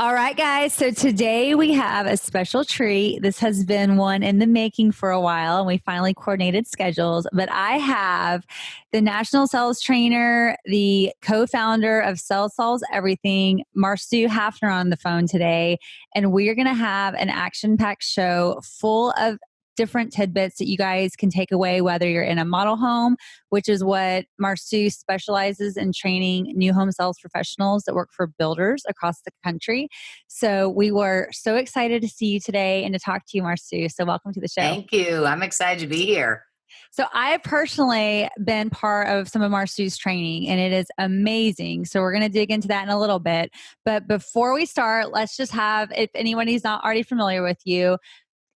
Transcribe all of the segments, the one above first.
All right, guys. So today we have a special treat. This has been one in the making for a while, and we finally coordinated schedules. But I have the national sales trainer, the co-founder of Sales Solves Everything, Mar'Sue Haffner, on the phone today. And we are going to have an action-packed show full of different tidbits that you guys can take away, whether you're in a model home, which is what Mar'Sue specializes in, training new home sales professionals that work for builders across the country. So we were so excited to see you today and to talk to you, Mar'Sue. So welcome to the show. Thank you. I'm excited to be here. So I've personally been part of some of Mar'Sue's training, and it is amazing. So we're going to dig into that in a little bit. But before we start, let's just have, if anybody's not already familiar with you,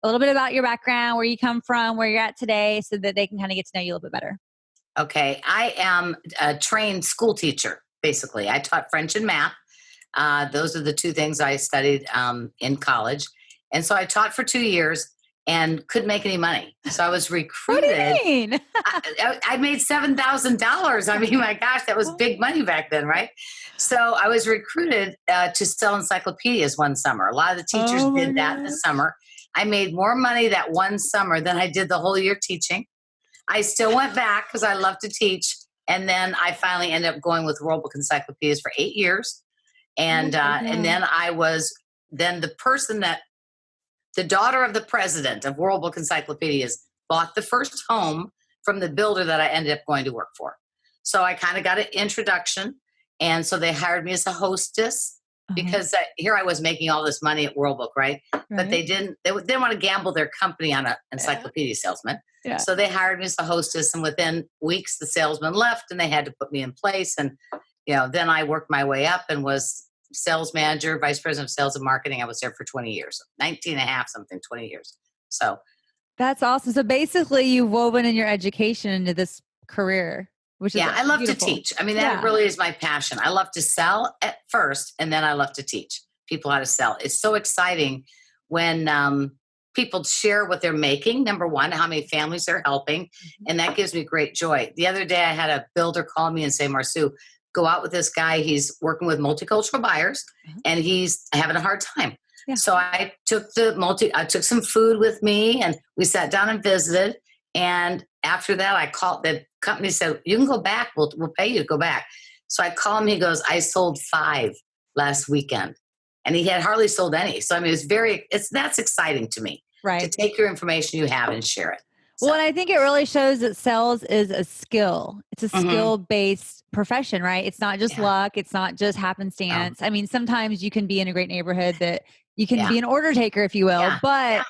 a little bit about your background, where you come from, where you're at today, so that they can kind of get to know you a little bit better. Okay. I am a trained school teacher, basically. I taught French and math. Those are the two things I studied in college. And so I taught for 2 years and couldn't make any money. So I was recruited. What do you mean? I made $7,000. I mean, my gosh, that was big money back then, right? So I was recruited to sell encyclopedias one summer. A lot of the teachers did that this summer. I made more money that one summer than I did the whole year teaching. I still went back because I love to teach. And then I finally ended up going with World Book Encyclopedias for 8 years. And then I was the daughter of the president of World Book Encyclopedias bought the first home from the builder that I ended up going to work for. So I kind of got an introduction. And so they hired me as a hostess. Because here I was making all this money at World Book, right? But they didn't want to gamble their company on an encyclopedia salesman. Yeah. So they hired me as a hostess, and within weeks the salesman left and they had to put me in place. And, then I worked my way up and was sales manager, vice president of sales and marketing. I was there for 20 years, 19 and a half, 20 years. So that's awesome. So basically you've woven in your education into this career. I love to teach. I mean, that really is my passion. I love to sell at first, and then I love to teach people how to sell. It's so exciting when people share what they're making, number one, how many families they're helping, and that gives me great joy. The other day, I had a builder call me and say, Mar'Sue, go out with this guy. He's working with multicultural buyers, and he's having a hard time. Yeah. So I took I took some food with me, and we sat down and visited. And after that, I called the company, said, you can go back. We'll pay you to go back. So I call him. He goes, I sold 5 last weekend. And he had hardly sold any. So, I mean, that's exciting to me. Right. To take your information you have and share it. So. Well, and I think it really shows that sales is a skill. It's a skill-based profession, right? It's not just luck. It's not just happenstance. I mean, sometimes you can be in a great neighborhood that you can be an order taker, if you will, but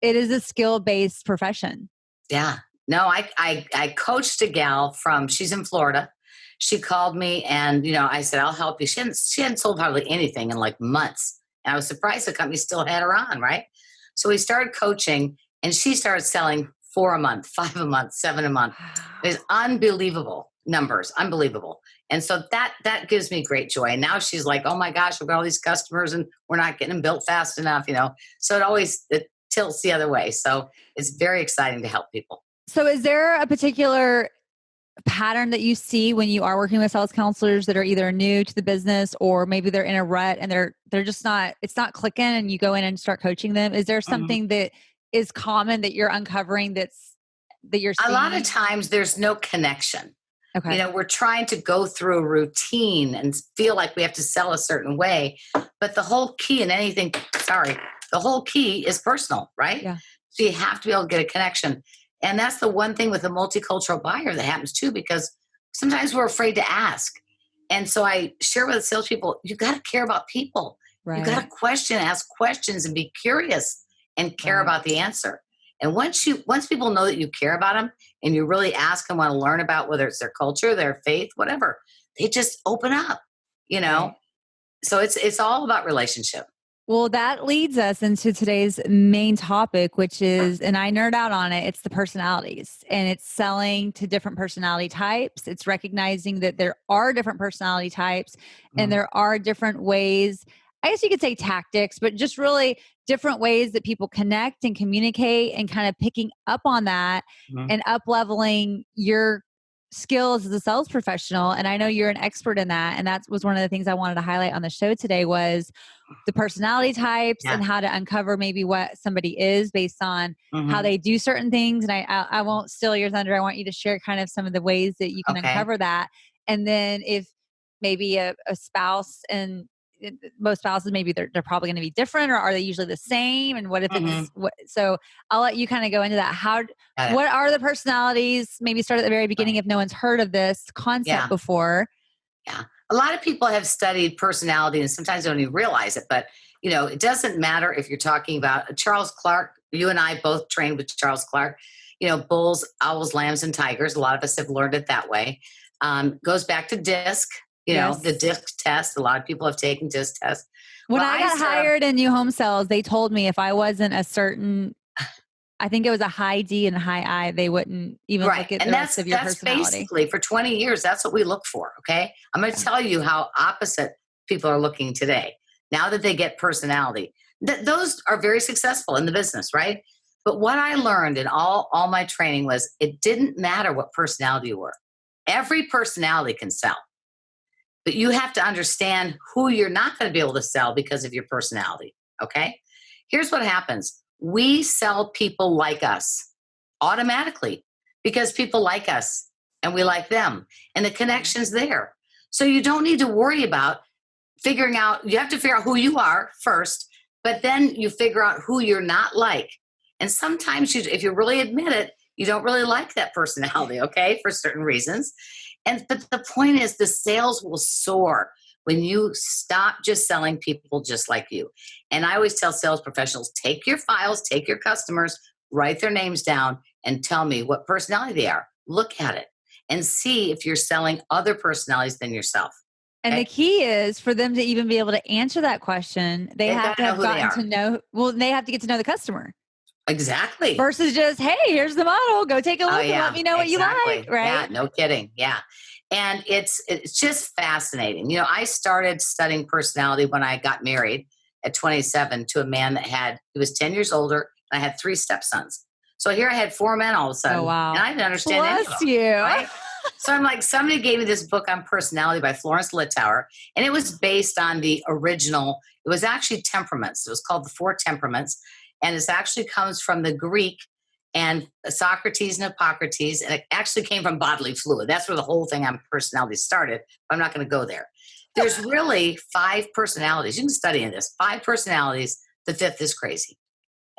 it is a skill-based profession. Yeah. No, I coached a gal she's in Florida. She called me and, I said, I'll help you. She hadn't sold hardly anything in like months. And I was surprised the company still had her on, right? So we started coaching and she started selling 4 a month, 5 a month, 7 a month. It's unbelievable numbers, unbelievable. And so that gives me great joy. And now she's like, oh my gosh, we've got all these customers and we're not getting them built fast enough, So it tilts the other way. So it's very exciting to help people. So is there a particular pattern that you see when you are working with sales counselors that are either new to the business or maybe they're in a rut and they're just it's not clicking and you go in and start coaching them? Is there something that is common that you're uncovering that you're seeing? A lot of times there's no connection. Okay. We're trying to go through a routine and feel like we have to sell a certain way, but the whole key in anything, the whole key is personal, right? Yeah. So you have to be able to get a connection. And that's the one thing with a multicultural buyer that happens too, because sometimes we're afraid to ask. And so I share with the salespeople, you got to care about people. Right. You got to ask questions and be curious and care about the answer. And once people know that you care about them and you really ask and want to learn about whether it's their culture, their faith, whatever, they just open up, Right. So it's all about relationship. Well, that leads us into today's main topic, which is, and I nerd out on it, it's the personalities. And it's selling to different personality types. It's recognizing that there are different personality types and there are different ways, I guess you could say tactics, but just really different ways that people connect and communicate, and kind of picking up on that and up-leveling your skills as a sales professional. And I know you're an expert in that. And that was one of the things I wanted to highlight on the show today was the personality types and how to uncover maybe what somebody is based on how they do certain things. And I won't steal your thunder. I want you to share kind of some of the ways that you can uncover that. And then if maybe a spouse, and most spouses, maybe they're probably going to be different, or are they usually the same? And what if it's so I'll let you kind of go into that. What are the personalities? Maybe start at the very beginning if no one's heard of this concept before. Yeah. A lot of people have studied personality and sometimes don't even realize it, but it doesn't matter if you're talking about Charles Clark. You and I both trained with Charles Clark, bulls, owls, lambs, and tigers. A lot of us have learned it that way. Goes back to DISC, the DISC test. A lot of people have taken DISC tests. When I got hired in new home sales, they told me if I wasn't a certain, I think it was a high D and a high I, they wouldn't even look at the rest of your personality. Basically, for 20 years, that's what we look for, okay? I'm going to tell you how opposite people are looking today. Now that they get personality, those are very successful in the business, right? But what I learned in all my training was it didn't matter what personality you were. Every personality can sell. But you have to understand who you're not going to be able to sell because of your personality, okay? Here's what happens. We sell people like us automatically because people like us and we like them and the connection's there. So you don't need to worry about figuring out, you have to figure out who you are first, but then you figure out who you're not like. And sometimes if you really admit it, you don't really like that personality, okay, for certain reasons. But the point is the sales will soar when you stop just selling people just like you. And I always tell sales professionals, take your files, take your customers, write their names down, and tell me what personality they are. Look at it and see if you're selling other personalities than yourself. And the key is for them to even be able to answer that question, they have to have gotten to know, they have to get to know the customer. Exactly. Versus just, hey, here's the model. Go take a look and let me know what you like, right? Yeah, no kidding. Yeah. And it's just fascinating. I started studying personality when I got married at 27 to a man he was 10 years older, and I had 3 stepsons. So here I had 4 men all of a sudden. Oh, wow. And I didn't understand any of them. You. Right? So I'm like, somebody gave me this book on personality by Florence Littauer, and it was based on the original. It was actually temperaments. It was called The 4 Temperaments. And it actually comes from the Greek and Socrates and Hippocrates, and it actually came from bodily fluid. That's where the whole thing on personality started. But I'm not going to go there. There's really 5 personalities. You can study in this. 5 personalities. The 5th is crazy.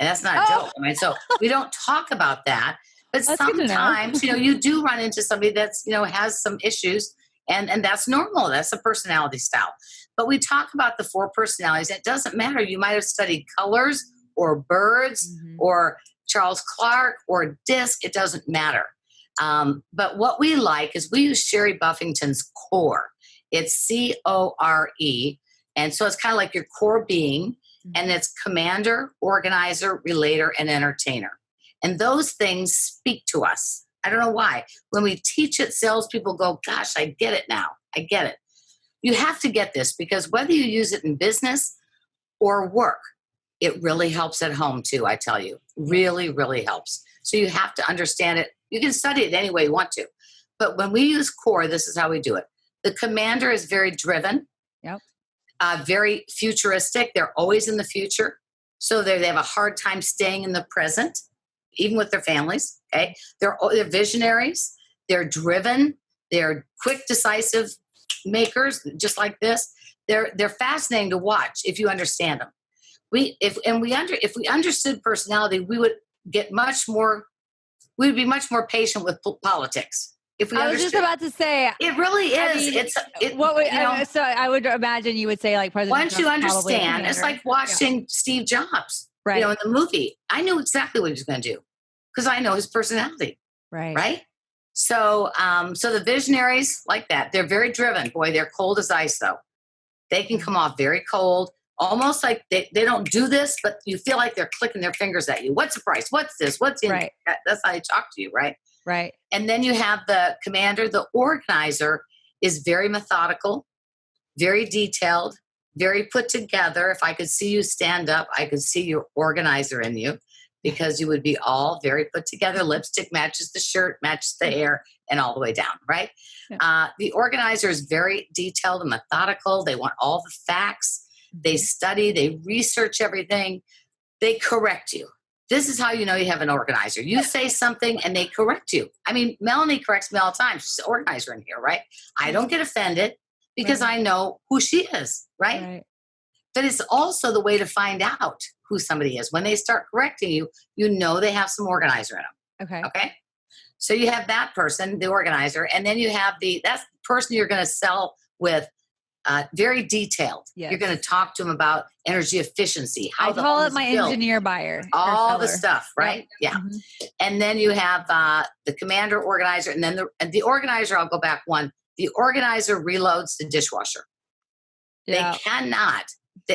And that's not a joke. I mean, so we don't talk about that. But that's sometimes, you do run into somebody that's, has some issues, and that's normal. That's a personality style. But we talk about the 4 personalities. It doesn't matter. You might have studied colors or birds or Charles Clark or DISC. It doesn't matter. But what we like is we use Sherry Buffington's CORE. It's CORE. And so it's kind of like your core being. And it's commander, organizer, relator, and entertainer. And those things speak to us. I don't know why. When we teach it, salespeople go, gosh, I get it now. I get it. You have to get this because whether you use it in business or work, it really helps at home too, I tell you. Really, really helps. So you have to understand it. You can study it any way you want to. But when we use CORE, this is how we do it. The commander is very driven. Yep. Very futuristic. They're always in the future. So they have a hard time staying in the present, even with their families. Okay. They're visionaries. They're driven. They're quick, decisive makers, just like this. They're fascinating to watch if you understand them. If we understood personality, we would be much more patient with politics. If we I was just about to say, it really is. So I would imagine you would say like President. Once you understand, it's like watching Steve Jobs, right? In the movie, I knew exactly what he was going to do because I know his personality, right? So, so the visionaries like that, they're very driven. Boy, they're cold as ice, though. They can come off very cold. Almost like they don't do this, but you feel like they're clicking their fingers at you. What's the price? What's this? What's in? Right. That's how they talk to you, right? Right. And then you have the commander. The organizer is very methodical, very detailed, very put together. If I could see you stand up, I could see your organizer in you. because you would be all very put together. Lipstick matches the shirt, matches the hair, and all the way down, right? Yeah. The organizer is very detailed and methodical. They want all the facts. They study, they research everything. They correct you. This is how you know you have an organizer. You say something and they correct you. I mean, Melanie corrects me all the time. She's the organizer in here, right? I don't get offended because I know who she is, right? But it's also the way to find out who somebody is. When they start correcting you, you know they have some organizer in them. Okay. So you have that person, the organizer, and then you have that's the person you're going to sell with. Very detailed. Yes. You're going to talk to them about energy efficiency. How I call it my engineer buyer. All the stuff, right? Yep. Yeah. Mm-hmm. And then you have the commander organizer, and then the organizer. I'll go back one. The organizer reloads the dishwasher. Yeah. They cannot.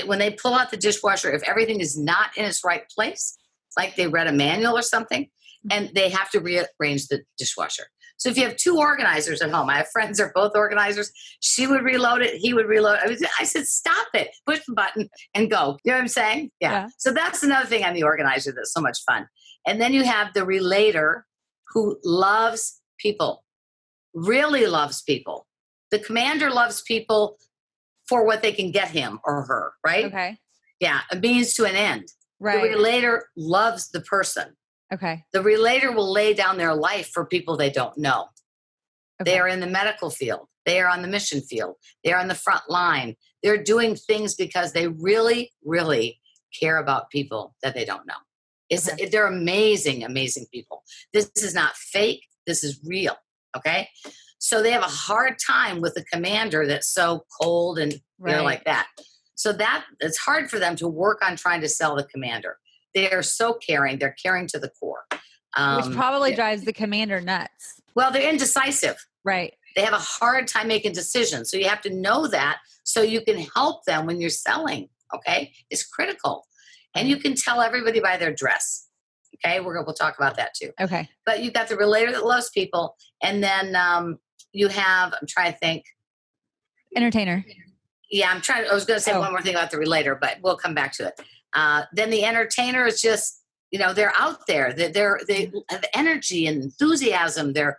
When they pull out the dishwasher, if everything is not in its right place, like they read a manual or something, and they have to rearrange the dishwasher. So if you have two organizers at home, I have friends that are both organizers. She would reload it. He would reload it. I said, stop it. Push the button and go. You know what I'm saying? Yeah. So that's another thing on the organizer that's so much fun. And then you have the relator who loves people, really loves people. The commander loves people for what they can get him or her, right? Okay. Yeah, a means to an end. Right. The relator loves the person. Okay. The relator will lay down their life for people they don't know. Okay. They are in the medical field. They are on the mission field. They are on the front line. They're doing things because they really, really care about people that they don't know. They're amazing, amazing people. This is not fake. This is real. Okay. So they have a hard time with a commander that's so cold and like that. So it's hard for them to work on trying to sell the commander. They are so caring. They're caring to the core. Which probably drives the commander nuts. Well, they're indecisive. Right. They have a hard time making decisions. So you have to know that so you can help them when you're selling. Okay. It's critical. And you can tell everybody by their dress. Okay. We'll talk about that too. Okay. But you've got the relator that loves people. And then you have, I'm trying to think. Entertainer. Yeah. I was going to say one more thing about the relator, but we'll come back to it. Then the entertainer is just, they're out there. They have energy and enthusiasm. They're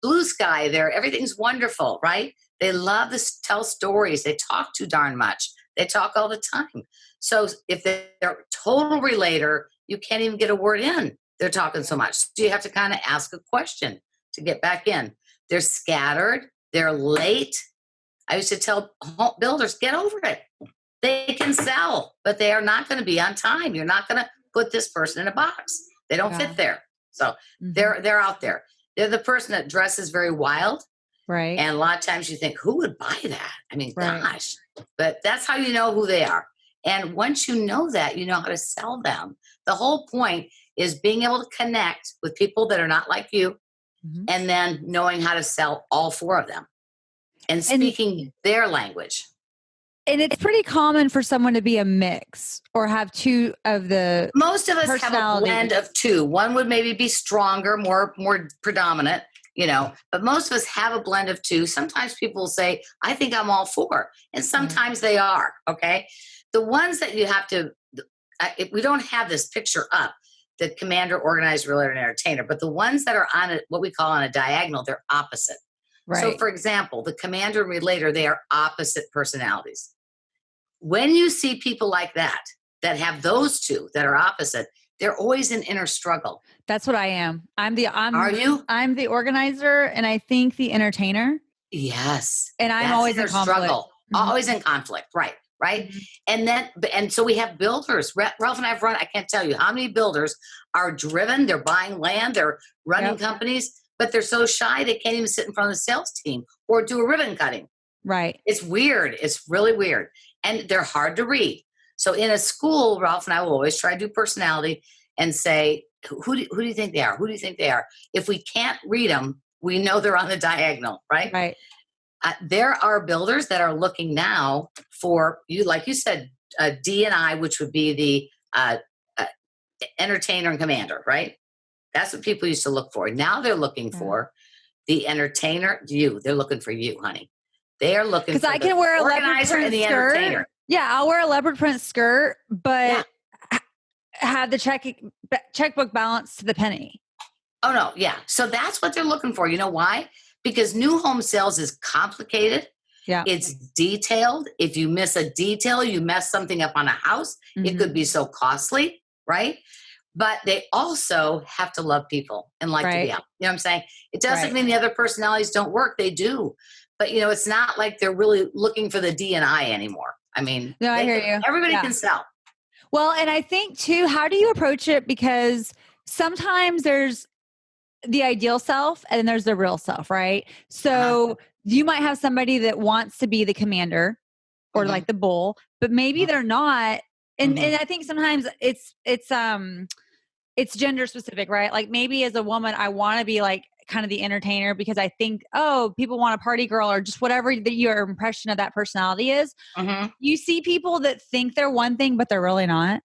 blue sky. Everything's wonderful, right? They love to tell stories. They talk too darn much. They talk all the time. So if they're total relator, you can't even get a word in. They're talking so much. So you have to kind of ask a question to get back in. They're scattered. They're late. I used to tell builders, get over it. They can sell, but they are not going to be on time. You're not going to put this person in a box. They don't fit there. So they're out there. They're the person that dresses very wild. Right. And a lot of times you think, who would buy that? I mean, gosh. But that's how you know who they are. And once you know that, you know how to sell them. The whole point is being able to connect with people that are not like you and then knowing how to sell all four of them and speaking their language. And it's pretty common for someone to be a mix or have two of the Most of us have a blend of two. One would maybe be stronger, more predominant, but most of us have a blend of two. Sometimes people will say, I think I'm all four. And sometimes they are, okay? The ones that you have to, we don't have this picture up, the commander, organizer, relator, and entertainer, but the ones that are on what we call on a diagonal, they're opposite. Right. So for example, the commander and relator, they are opposite personalities. When you see people like that have those two that are opposite, they're always in inner struggle. That's what I am. Are you? I'm the organizer and I think the entertainer. Yes. And I'm always in conflict. Struggle. Always in conflict. Right. And so we have builders. Ralph and I have run, I can't tell you how many builders are driven. They're buying land. They're running companies, but they're so shy they can't even sit in front of the sales team or do a ribbon cutting. Right. It's weird. It's really weird. And they're hard to read. So in a school, Ralph and I will always try to do personality and say, who do you think they are? Who do you think they are? If we can't read them, we know they're on the diagonal, right? Right. There are builders that are looking now for, like you said, D&I, which would be the entertainer and commander, right? That's what people used to look for. Now they're looking for the entertainer, you. They're looking for you, honey. They are looking for I can wear a organizer and the entertainer. Yeah, I'll wear a leopard print skirt, but have the checkbook balance to the penny. Oh no, yeah. So that's what they're looking for. You know why? Because new home sales is complicated. Yeah. It's detailed. If you miss a detail, you mess something up on a house, it could be so costly, right? But they also have to love people and like to be out. You know what I'm saying? It doesn't mean the other personalities don't work. They do. But, you know, it's not like they're really looking for the D&I anymore. I mean, no, I hear you. Everybody can sell. Well, and I think too, how do you approach it? Because sometimes there's the ideal self and then there's the real self, right? So you might have somebody that wants to be the commander or like the bull, but maybe they're not. And I think sometimes it's gender specific, right? Like maybe as a woman, I want to be like kind of the entertainer because I think, oh, people want a party girl or just whatever that your impression of that personality is. You see people that think they're one thing, but they're really not.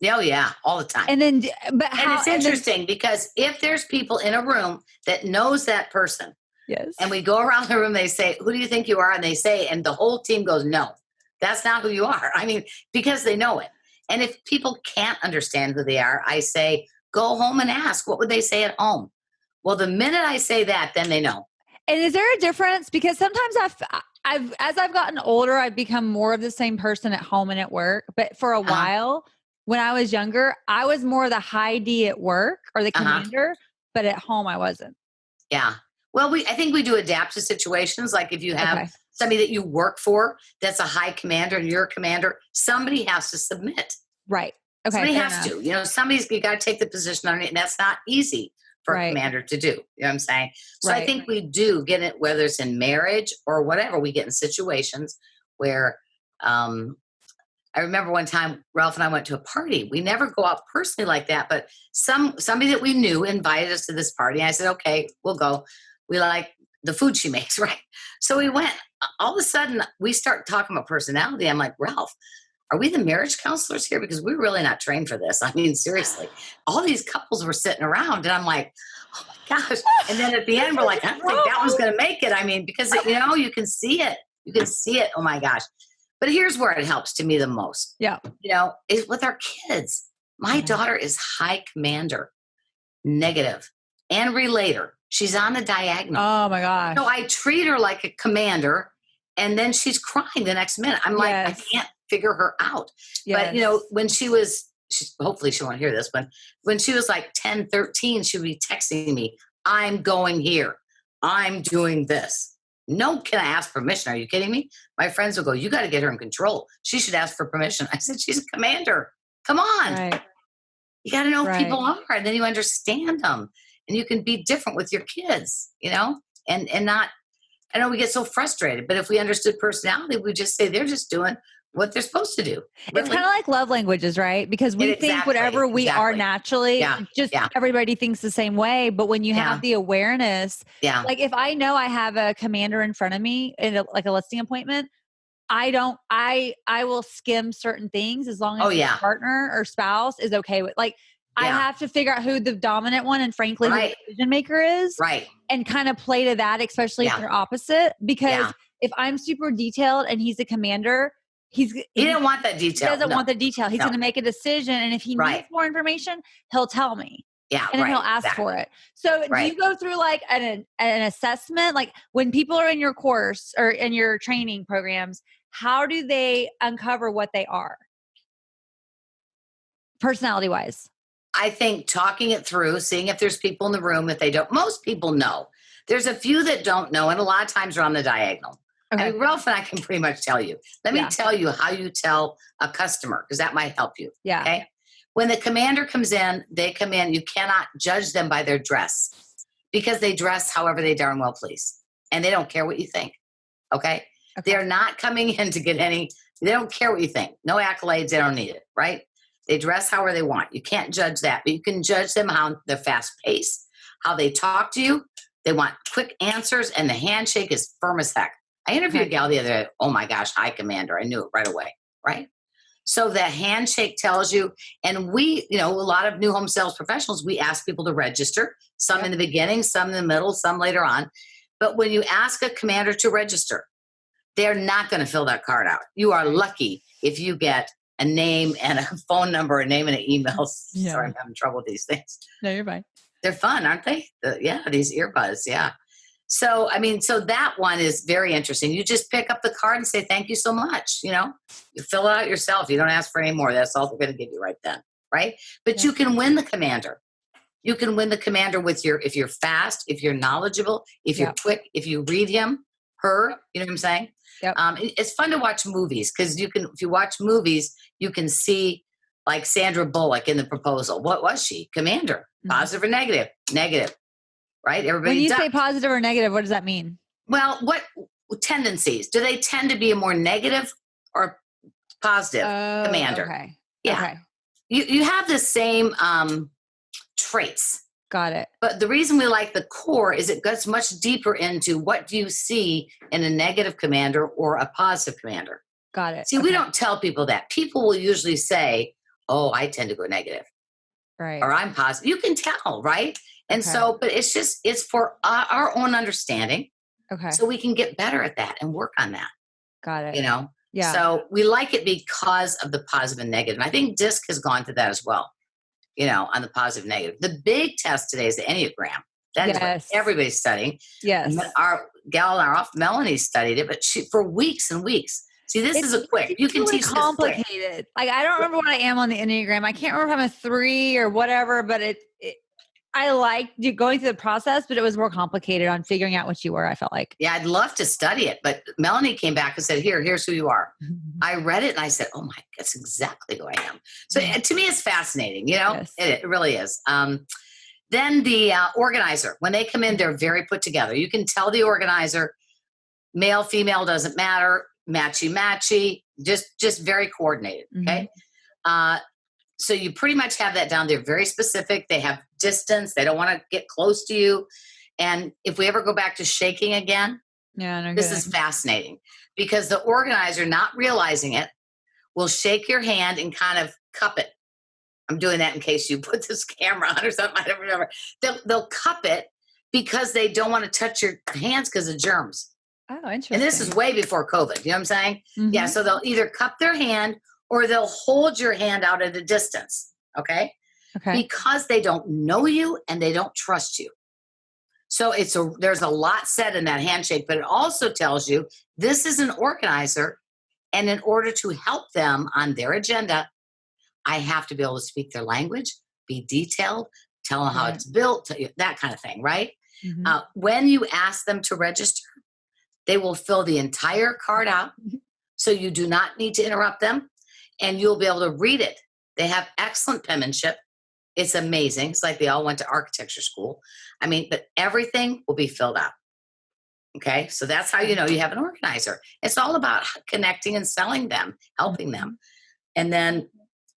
Oh yeah, all the time. And then, and it's interesting because if there's people in a room that knows that person, and we go around the room, they say, "Who do you think you are?" And they say, and the whole team goes, "No, that's not who you are." I mean, because they know it. And if people can't understand who they are, I say, go home and ask, what would they say at home? Well, the minute I say that, then they know. And is there a difference? Because sometimes as I've gotten older, I've become more of the same person at home and at work. But for a while, when I was younger, I was more the high D at work or the commander, but at home I wasn't. Yeah. Well, I think we do adapt to situations. Like if you have somebody that you work for that's a high commander and you're a commander, somebody has to submit. Right. Okay. Somebody has to. You know, you got to take the position on it, and that's not easy for a commander to do. You know what I'm saying? So I think we do get it, whether it's in marriage or whatever, we get in situations where I remember one time Ralph and I went to a party. We never go out personally like that, but somebody that we knew invited us to this party. And I said, okay, we'll go. We like the food she makes, right? So we went. All of a sudden, we start talking about personality. I'm like, Ralph, are we the marriage counselors here? Because we're really not trained for this. I mean, seriously. All these couples were sitting around, and I'm like, oh my gosh. And then at the end, we're like, I don't think that one's going to make it. I mean, because, you know, you can see it. You can see it. Oh my gosh. But here's where it helps to me the most. Yeah. You know, is with our kids. My daughter is high commander, negative, and relator. She's on the diagonal. Oh my gosh. So I treat her like a commander, and then she's crying the next minute. I'm like, I can't figure her out. But, you know, when hopefully she won't hear this, but when she was like 10, 13, she would be texting me, I'm going here. I'm doing this. No, can I ask permission? Are you kidding me? My friends will go, you got to get her in control. She should ask for permission. I said, she's a commander. Come on. Right. You got to know who people are, and then you understand them, and you can be different with your kids, you know, and not, I know we get so frustrated, but if we understood personality, we just say they're just doing what they're supposed to do. It's kind of like love languages, right? Because we think whatever we are naturally, everybody thinks the same way. But when you have the awareness, like if I know I have a commander in front of me in like a listing appointment, I will skim certain things as long as my partner or spouse is okay with, like, I have to figure out who the dominant one and frankly who the decision maker is. Right. And kind of play to that, especially if they're opposite. Because if I'm super detailed and he's a commander, he didn't want that detail. He doesn't want the detail. He's going to make a decision. And if he needs more information, he'll tell me. Yeah. And then he'll ask for it. So do you go through like an assessment? Like when people are in your course or in your training programs, how do they uncover what they are? Personality wise. I think talking it through, seeing if there's people in the room that they don't. Most people know. There's a few that don't know. And a lot of times are on the diagonal. Okay. I mean, Ralph and I can pretty much tell you. Let me tell you how you tell a customer, because that might help you. Yeah. Okay. When the commander comes in, they come in. You cannot judge them by their dress because they dress however they darn well please. And they don't care what you think. Okay. They're not coming in to get they don't care what you think. No accolades. They don't need it. Right. They dress however they want. You can't judge that, but you can judge them how they're fast paced, how they talk to you. They want quick answers, and the handshake is firm as heck. I interviewed a gal the other day. Oh my gosh, high commander. I knew it right away. Right. So the handshake tells you, and we, you know, a lot of new home sales professionals, we ask people to register, some in the beginning, some in the middle, some later on. But when you ask a commander to register, they're not going to fill that card out. You are lucky if you get a name and a phone number, a name and an email. Yeah. Sorry, I'm having trouble with these things. No, you're fine. They're fun, aren't they? These earbuds. Yeah. So, so that one is very interesting. You just pick up the card and say, thank you so much. You fill it out yourself. You don't ask for any more. That's all they're going to give you right then. Right. But you can win the commander. You can win the commander if you're fast, if you're knowledgeable, if you're quick, if you read her, you know what I'm saying? Yep. It's fun to watch movies because if you watch movies, you can see like Sandra Bullock in The Proposal. What was she? Commander. Positive or negative? Negative. Right? Everybody. When you say positive or negative, what does that mean? Well, what tendencies? Do they tend to be a more negative or positive commander? Okay. Yeah. Okay. You have the same traits. Got it. But the reason we like the core is it gets much deeper into what do you see in a negative commander or a positive commander. Got it. See, we don't tell people that. People will usually say, oh, I tend to go negative. Right. Or I'm positive. You can tell, right? And so, but it's for our own understanding. Okay. So we can get better at that and work on that. Got it. Yeah. So we like it because of the positive and negative. And I think DISC has gone to that as well, on the positive and negative. The big test today is the Enneagram. That is what everybody's studying. Yes. Our gal in our office, Melanie, studied it, but for weeks and weeks. See, this is a quick. You can teach complicated. This quick. Like, I don't remember what I am on the Enneagram. I can't remember if I'm a 3 or whatever, but I liked going through the process, but it was more complicated on figuring out what you were, I felt like. Yeah, I'd love to study it, but Melanie came back and said, here's who you are. I read it and I said, oh my, that's exactly who I am. So to me, it's fascinating, Yes. It really is. Then the organizer, when they come in, they're very put together. You can tell the organizer, male, female, doesn't matter, matchy, just very coordinated, okay? So you pretty much have that down. They're very specific. They have distance. They don't want to get close to you. And if we ever go back to shaking again, this is fascinating because the organizer, not realizing it, will shake your hand and kind of cup it. I'm doing that in case you put this camera on or something. I don't remember. They'll cup it because they don't want to touch your hands because of germs. Oh, interesting. And this is way before COVID. You know what I'm saying? Yeah. So they'll either cup their hand or they'll hold your hand out at a distance. Okay. Because they don't know you and they don't trust you. So there's a lot said in that handshake, but it also tells you this is an organizer. And in order to help them on their agenda, I have to be able to speak their language, be detailed, tell them how it's built, that kind of thing, right? When you ask them to register, they will fill the entire card out. So you do not need to interrupt them. And you'll be able to read it. They have excellent penmanship. It's amazing. It's like they all went to architecture school. But everything will be filled out. Okay. So that's how you know you have an organizer. It's all about connecting and selling them, helping them. And then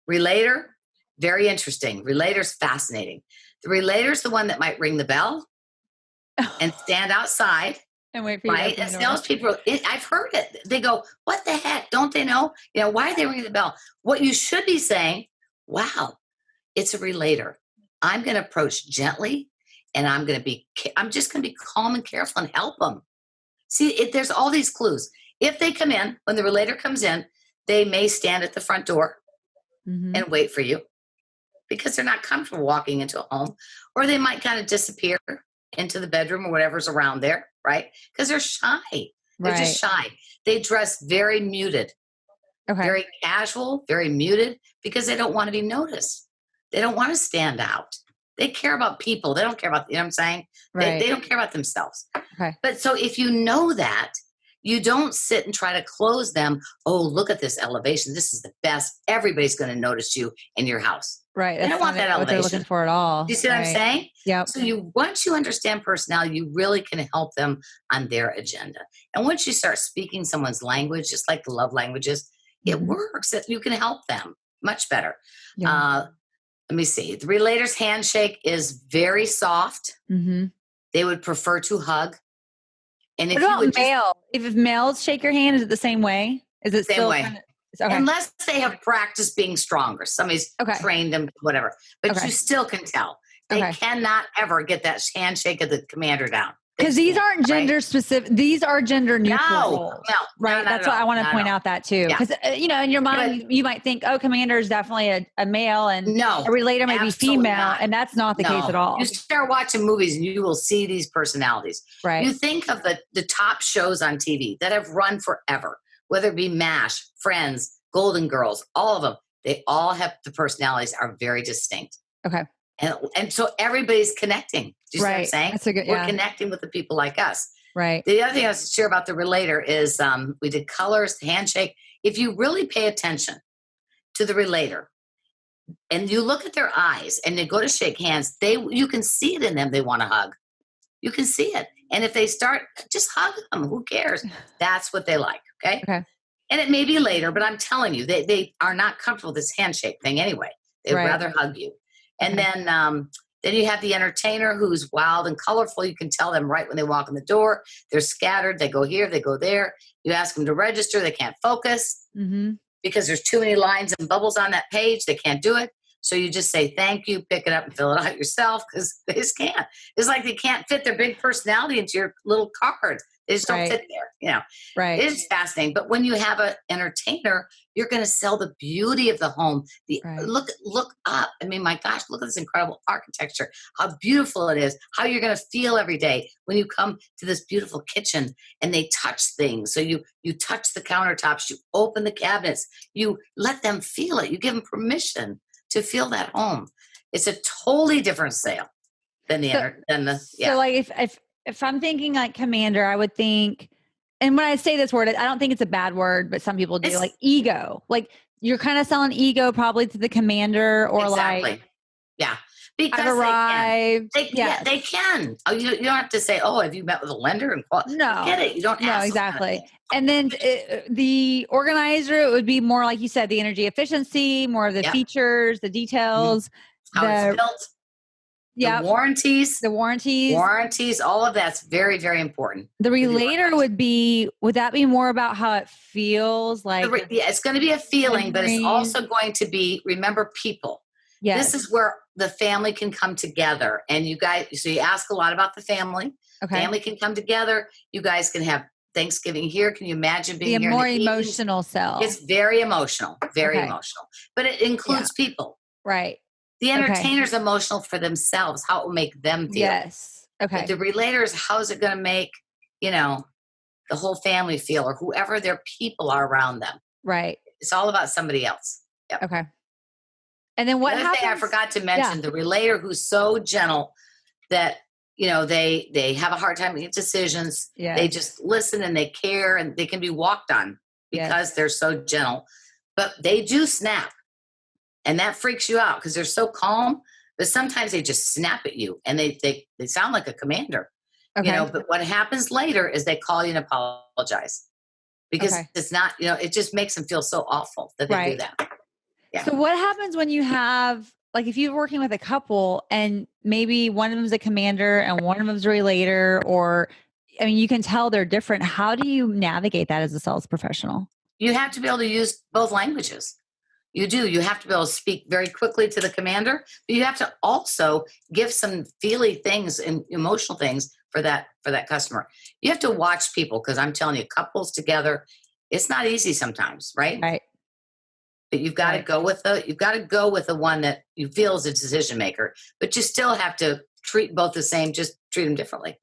relator, very interesting. Relator's fascinating. The relator's the one that might ring the bell and stand outside. And wait for you. Right? And salespeople, I've heard it. They go, what the heck? Don't they know? Why are they ringing the bell? What you should be saying, wow, it's a relator. I'm going to approach gently and I'm just going to be calm and careful and help them. See, there's all these clues. If they come in, when the relator comes in, they may stand at the front door and wait for you because they're not comfortable walking into a home, or they might kind of disappear into the bedroom or whatever's around there, right? Because they're shy. They're just shy. They dress very muted, very casual, very muted because they don't want to be noticed. They don't want to stand out. They care about people. They don't care about, you know what I'm saying? Right. They don't care about themselves. But so if you know that, you don't sit and try to close them. Oh, look at this elevation. This is the best. Everybody's going to notice you in your house. Right. They don't want that elevation. What they're looking for at all. Do you see what I'm saying? Yep. So once you understand personality, you really can help them on their agenda. And once you start speaking someone's language, just like the love languages, it works. You can help them much better. Yeah. Let me see. The relator's handshake is very soft. They would prefer to hug. And if what about male? If males shake your hand, is it the same way? Is it same way? Unless they have practiced being stronger. Somebody's trained them, whatever. But you still can tell. They cannot ever get that handshake of the commander down. Because these aren't gender specific. These are gender neutral. No, right. That's why I want to point out that too. Because, in your mind, you might think, oh, commander is definitely a male and a relator may be female. Not. And that's not the case at all. You start watching movies and you will see these personalities. Right. You think of the top shows on TV that have run forever, whether it be MASH, Friends, Golden Girls, all of them. They all have the personalities are very distinct. Okay. And so everybody's connecting. Do you see what I'm saying? That's a good, We're connecting with the people like us. Right. The other thing I was to share about the relator is we did colors, handshake. If you really pay attention to the relator and you look at their eyes and they go to shake hands, you can see it in them. They want to hug. You can see it. And if they start, just hug them. Who cares? That's what they like. Okay. Okay. And it may be later, but I'm telling you, they are not comfortable with this handshake thing anyway. They'd rather hug you. And then you have the entertainer who's wild and colorful. You can tell them right when they walk in the door. They're scattered. They go here, they go there. You ask them to register. They can't focus because there's too many lines and bubbles on that page. They can't do it. So you just say, thank you, pick it up and fill it out yourself because they just can't. It's like they can't fit their big personality into your little card. They just don't fit there, Right. It's fascinating. But when you have an entertainer, you're going to sell the beauty of the home. Look up. I mean, my gosh, look at this incredible architecture, how beautiful it is, how you're going to feel every day when you come to this beautiful kitchen and they touch things. So you touch the countertops, you open the cabinets, you let them feel it. You give them permission to feel that home. It's a totally different sale than the. So like if I'm thinking like commander, I would think, and when I say this word, I don't think it's a bad word, but some people do, like ego. Like you're kind of selling ego probably to the commander or like. Yeah. Because I've arrived. They can. Oh, you don't have to say, oh, have you met with a lender? And no. Get it. You don't ask. No, exactly. And then the organizer, it would be more like you said, the energy efficiency, more of the features, the details. How it's built. Yeah. The warranties, all of that's very, very important. The relator would that be more about how it feels like? It's going to be a feeling, but it's also going to be, remember people. Yes. This is where the family can come together and you guys, so you ask a lot about the family. Okay. Family can come together. You guys can have Thanksgiving here. Can you imagine being here? The more emotional self. It's very emotional, emotional, but it includes people. Right. The entertainer's emotional for themselves, how it will make them feel. Yes. Okay. But the relator's, how is it going to make, the whole family feel or whoever their people are around them. Right. It's all about somebody else. Yep. Okay. And then what happens? Thing I forgot to mention, the relator who's so gentle that, they have a hard time making decisions. Yeah. They just listen and they care and they can be walked on because they're so gentle. But they do snap. And that freaks you out because they're so calm, but sometimes they just snap at you and they sound like a commander, but what happens later is they call you and apologize because it's not, it just makes them feel so awful that they do that. Yeah. So what happens when you have, like if you're working with a couple and maybe one of them is a commander and one of them is a relator, or, I mean, you can tell they're different. How do you navigate that as a sales professional? You have to be able to use both languages. You do. You have to be able to speak very quickly to the commander, but you have to also give some feely things and emotional things for that customer. You have to watch people because I'm telling you, couples together, it's not easy sometimes, right? Right. But you've got to go with the one that you feel is a decision maker, but you still have to treat both the same, just treat them differently.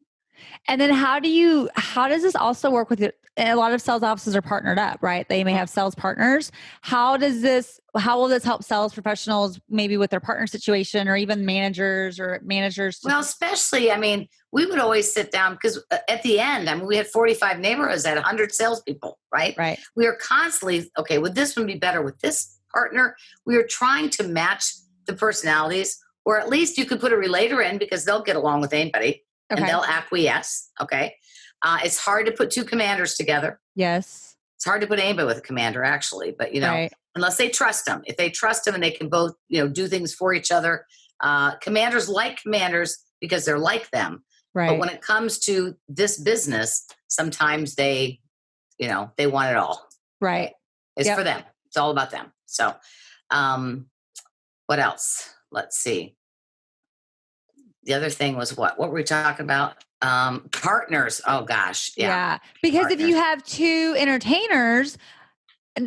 And then how does this also work with it? A lot of sales offices are partnered up, right? They may have sales partners. How will this help sales professionals maybe with their partner situation or even managers? Well, especially, I mean, we would always sit down because at the end, I mean, we had 45 neighborhoods at 100 salespeople, right? Right. We are constantly, okay, would this one be better with this partner? We are trying to match the personalities, or at least you could put a relator in because they'll get along with anybody. And they'll acquiesce. Okay. It's hard to put two commanders together. Yes. It's hard to put anybody with a commander actually, but unless they trust them, if they trust them and they can both, do things for each other, commanders like commanders because they're like them. Right. But when it comes to this business, sometimes they want it all. Right. It's for them. It's all about them. So, what else? Let's see. The other thing was what were we talking about? Partners. Oh gosh. Yeah. Because partners. if you have two entertainers,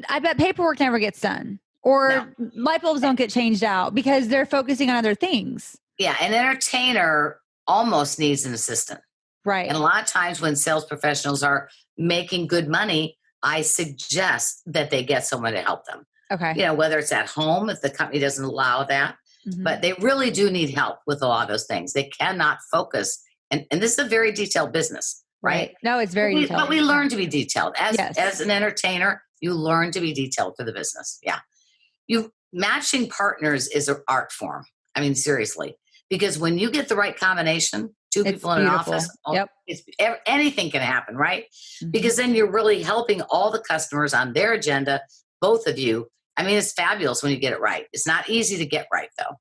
I bet paperwork never gets done or light bulbs don't get changed out because they're focusing on other things. Yeah. An entertainer almost needs an assistant. Right. And a lot of times when sales professionals are making good money, I suggest that they get someone to help them. Okay. You know, whether it's at home, if the company doesn't allow that, but they really do need help with a lot of those things. They cannot focus. And this is a very detailed business, right? No, it's very detailed. But we learn to be detailed. As an entertainer, you learn to be detailed for the business. Yeah. Matching partners is an art form. I mean, seriously, because when you get the right combination, two people in an office, anything can happen, right? Because then you're really helping all the customers on their agenda, both of you. I mean, it's fabulous when you get it right. It's not easy to get right, though.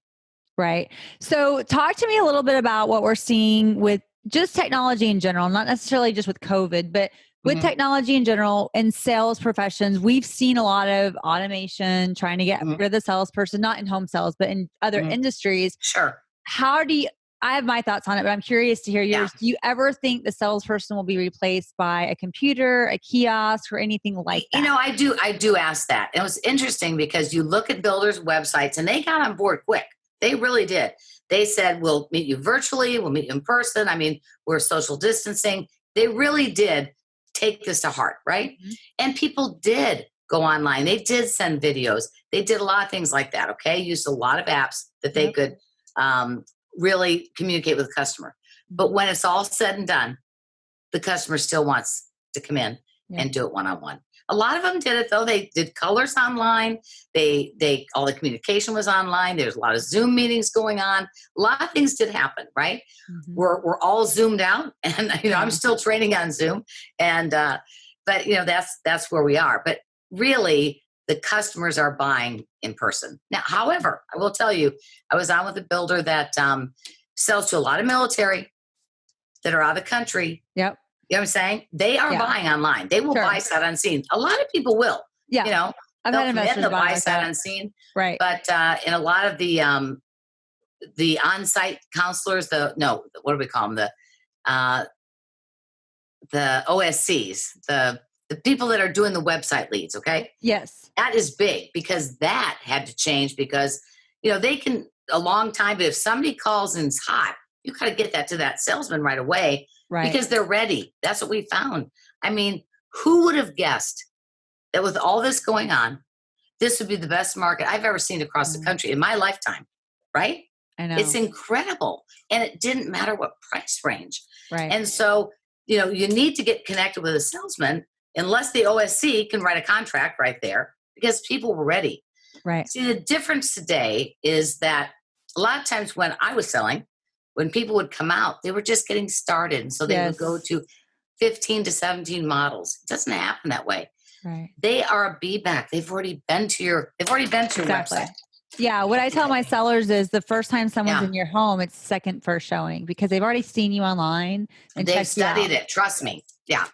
Right. So talk to me a little bit about what we're seeing with just technology in general, not necessarily just with COVID, but with technology in general and sales professions. We've seen a lot of automation trying to get rid of the salesperson, not in home sales, but in other industries. Sure. I have my thoughts on it, but I'm curious to hear yours. Do you ever think the salesperson will be replaced by a computer, a kiosk, or anything like that? You know, I do ask that. And it was interesting because you look at builders' websites and they got on board quick. They really did. They said, we'll meet you virtually, we'll meet you in person. I mean, we're social distancing. They really did take this to heart, right? And people did go online. They did send videos. They did a lot of things like that, okay? Used a lot of apps that they could really communicate with the customer. But when it's all said and done, the customer still wants to come in and do it one-on-one. A lot of them did it though. They did colors online. They all the communication was online. There's a lot of Zoom meetings going on. A lot of things did happen, right? We're all Zoomed out, and I'm still training on Zoom, and but that's where we are. But really, the customers are buying in person now. However, I will tell you, I was on with a builder that sells to a lot of military that are out of the country. Yep. You know what I'm saying? They are buying online. They will buy sight unseen. A lot of people will. Yeah. I've had investors buy sight unseen. Right. But in a lot of the on-site counselors, what do we call them? The OSCs, the people that are doing the website leads. Okay. Yes. That is big because that had to change because they can a long time. But if somebody calls and it's hot, you got to get that to that salesman right away. Right. Because they're ready. That's what we found. I mean, who would have guessed that with all this going on, this would be the best market I've ever seen across the country in my lifetime, right? I know. It's incredible. And it didn't matter what price range. Right. And so, you need to get connected with a salesman unless the OSC can write a contract right there because people were ready. Right. See, the difference today is that a lot of times when I was selling, when people would come out, they were just getting started. And so they would go to 15 to 17 models. It doesn't happen that way. Right. They are a be back. They've already been to your website. Yeah. What I tell my sellers is the first time someone's in your home, it's second first showing because they've already seen you online and they've studied it. Trust me. Yeah.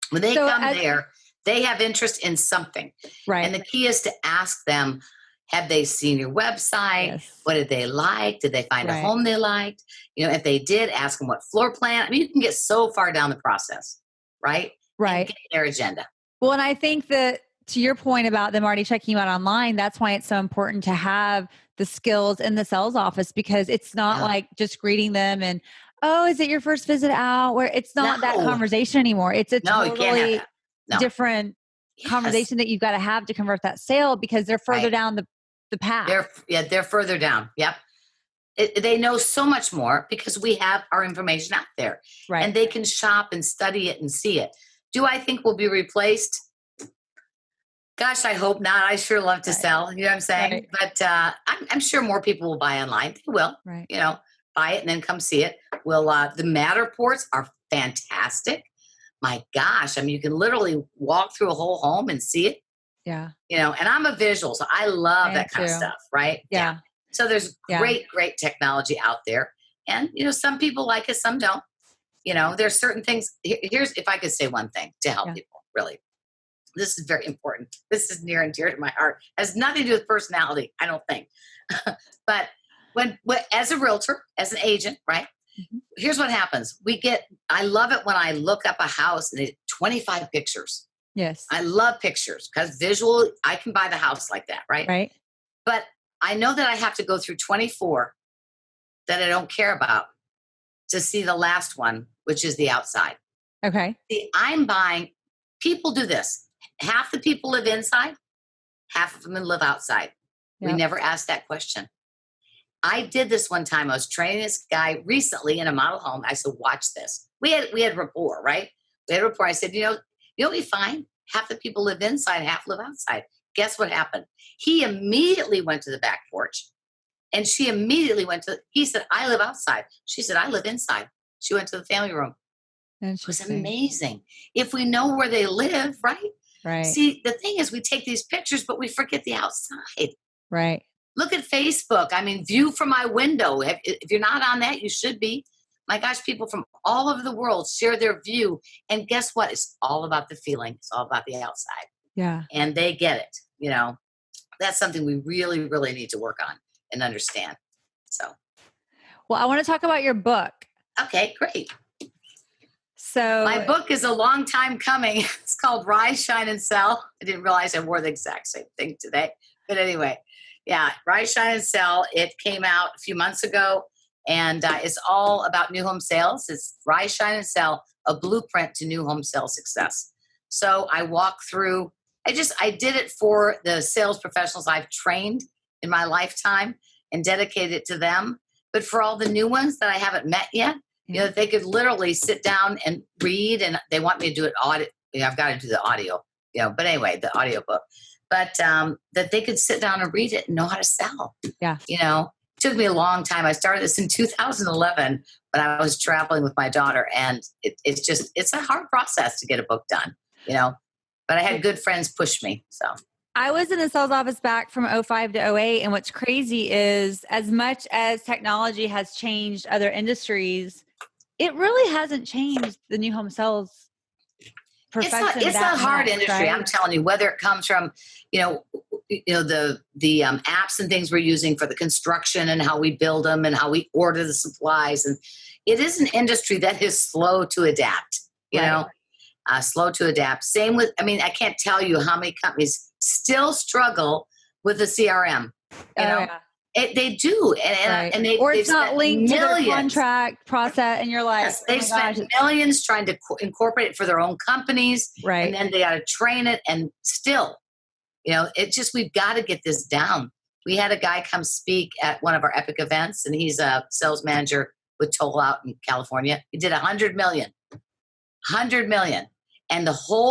When they come there, they have interest in something. Right. And the key is to ask them, have they seen your website? Yes. What did they like? Did they find a home they liked? If they did, ask them what floor plan. I mean, you can get so far down the process, right? Right. And get their agenda. Well, and I think that to your point about them already checking you out online, that's why it's so important to have the skills in the sales office because it's not like just greeting them and, oh, is it your first visit out? Where it's not that conversation anymore. It's a totally different conversation that you've got to have to convert that sale because they're further down the path. They're further down. Yep. They know so much more because we have our information out there. Right. And they can shop and study it and see it. Do I think we'll be replaced? Gosh, I hope not. I sure love to sell. You know what I'm saying? Right. But I'm sure more people will buy online. They will. Right. Buy it and then come see it. The Matterports are fantastic. My gosh. I mean, you can literally walk through a whole home and see it. Yeah. And I'm a visual, so I love that kind of stuff, right? Yeah. So there's great technology out there. And, some people like it, some don't. There's certain things. Here's, if I could say one thing to help people, really. This is very important. This is near and dear to my heart. It has nothing to do with personality, I don't think. But when as a realtor, as an agent, right? Here's what happens. I love it when I look up a house and it's 25 pictures. Yes. I love pictures because visual, I can buy the house like that, right? Right. But I know that I have to go through 24 that I don't care about to see the last one, which is the outside. Okay. See, people do this. Half the people live inside, half of them live outside. Yep. We never asked that question. I did this one time. I was training this guy recently in a model home. I said, watch this. We had rapport, right? We had rapport. I said, you'll be fine. Half the people live inside, half live outside. Guess what happened? He immediately went to the back porch. And she immediately he said, I live outside. She said, I live inside. She went to the family room. It was amazing. If we know where they live, right? Right. See, the thing is we take these pictures, but we forget the outside. Right. Look at Facebook. I mean, view from my window. If you're not on that, you should be. My gosh, people from all over the world share their view. And guess what? It's all about the feeling. It's all about the outside. Yeah. And they get it. That's something we really, really need to work on and understand. So. Well, I want to talk about your book. Okay, great. So my book is a long time coming. It's called Rise, Shine, and Sell. I didn't realize I wore the exact same thing today. But anyway, yeah, Rise, Shine, and Sell. It came out a few months ago, and it's all about new home sales. It's Rise, Shine, and Sell, a blueprint to new home sales success. So I walk through, I did it for the sales professionals I've trained in my lifetime and dedicated it to them. But for all the new ones that I haven't met yet, they could literally sit down and read, and they want me to do it audio. I've got to do the audio, but anyway, the audio book. But that they could sit down and read it and know how to sell. Yeah. It took me a long time. I started this in 2011 when I was traveling with my daughter, and it's a hard process to get a book done, but I had good friends push me. So I was in the sales office back from 05 to 08. And what's crazy is as much as technology has changed other industries, it really hasn't changed the new home sales profession. It's a hard industry. Right? I'm telling you, whether it comes from, the apps and things we're using for the construction and how we build them and how we order the supplies. And it is an industry that is slow to adapt, slow to adapt. Same with, I can't tell you how many companies still struggle with the CRM, They do, and it's not linked to their contract process, and you're like, yes, they've spent millions trying to incorporate it for their own companies, right? And then they got to train it, and still, we've got to get this down. We had a guy come speak at one of our epic events, and he's a sales manager with Toll out in California. He did 100 million, and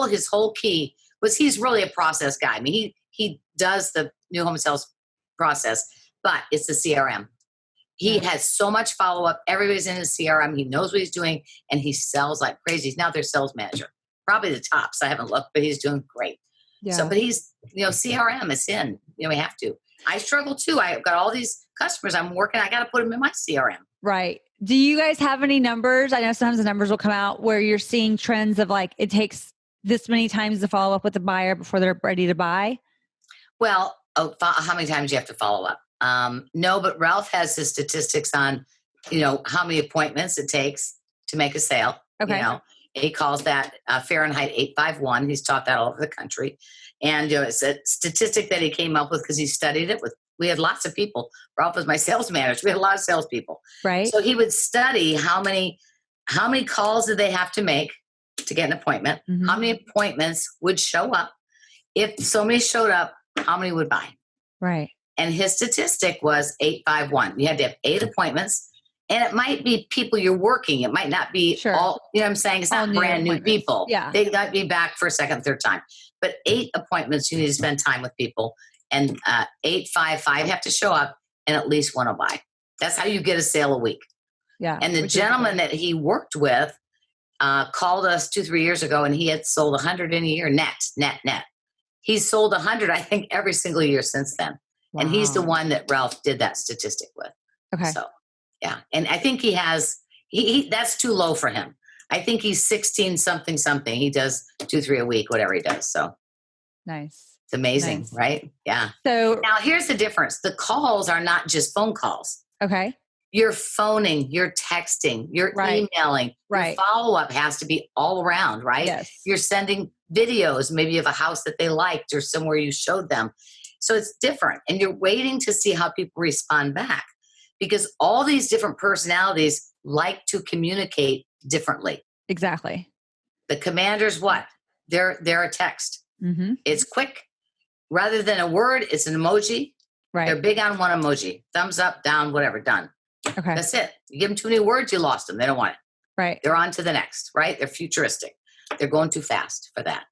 his whole key was he's really a process guy. He does the new home sales process. But it's the CRM. He has so much follow-up. Everybody's in his CRM. He knows what he's doing, and he sells like crazy. He's now their sales manager. Probably the tops. I haven't looked, but he's doing great. Yeah. So, but he's, CRM is in. We have to. I struggle too. I've got all these customers I'm working. I got to put them in my CRM. Right. Do you guys have any numbers? I know sometimes the numbers will come out where you're seeing trends of like it takes this many times to follow up with the buyer before they're ready to buy. Well, how many times do you have to follow up? No, but Ralph has his statistics on, how many appointments it takes to make a sale. Okay. He calls that Fahrenheit 851. He's taught that all over the country. And it's a statistic that he came up with because he studied it we had lots of people. Ralph was my sales manager. We had a lot of salespeople. Right. So he would study how many calls did they have to make to get an appointment? Mm-hmm. How many appointments would show up? If so many showed up, how many would buy? Right. And his statistic was 851. You had to have 8 appointments. And it might be people you're working. It might not be all, what I'm saying? It's not brand new people. Yeah. They might be back for a second, third time. But 8 appointments, you need to spend time with people. And 855 have to show up and at least one will buy. That's how you get a sale a week. Yeah. And the gentleman that he worked with called us 2-3 years ago, and he had sold 100 in a year net. He's sold 100, I think, every single year since then. Wow. And he's the one that Ralph did that statistic with. Okay. So, yeah. And I think he has, that's too low for him. I think he's 16 something. He does 2-3 a week, whatever he does. So nice. It's amazing, right? Yeah. So now here's the difference. The calls are not just phone calls. Okay. You're phoning, you're texting, you're emailing, your follow-up has to be all around, right? Yes. You're sending videos, maybe of a house that they liked or somewhere you showed them. So it's different. And you're waiting to see how people respond back, because all these different personalities like to communicate differently. Exactly. The commanders, what? They're a text. Mm-hmm. It's quick. Rather than a word, it's an emoji. Right. They're big on one emoji. Thumbs up, down, whatever, done. Okay. That's it. You give them too many words, you lost them. They don't want it. Right. They're on to the next, right? They're futuristic. They're going too fast for that.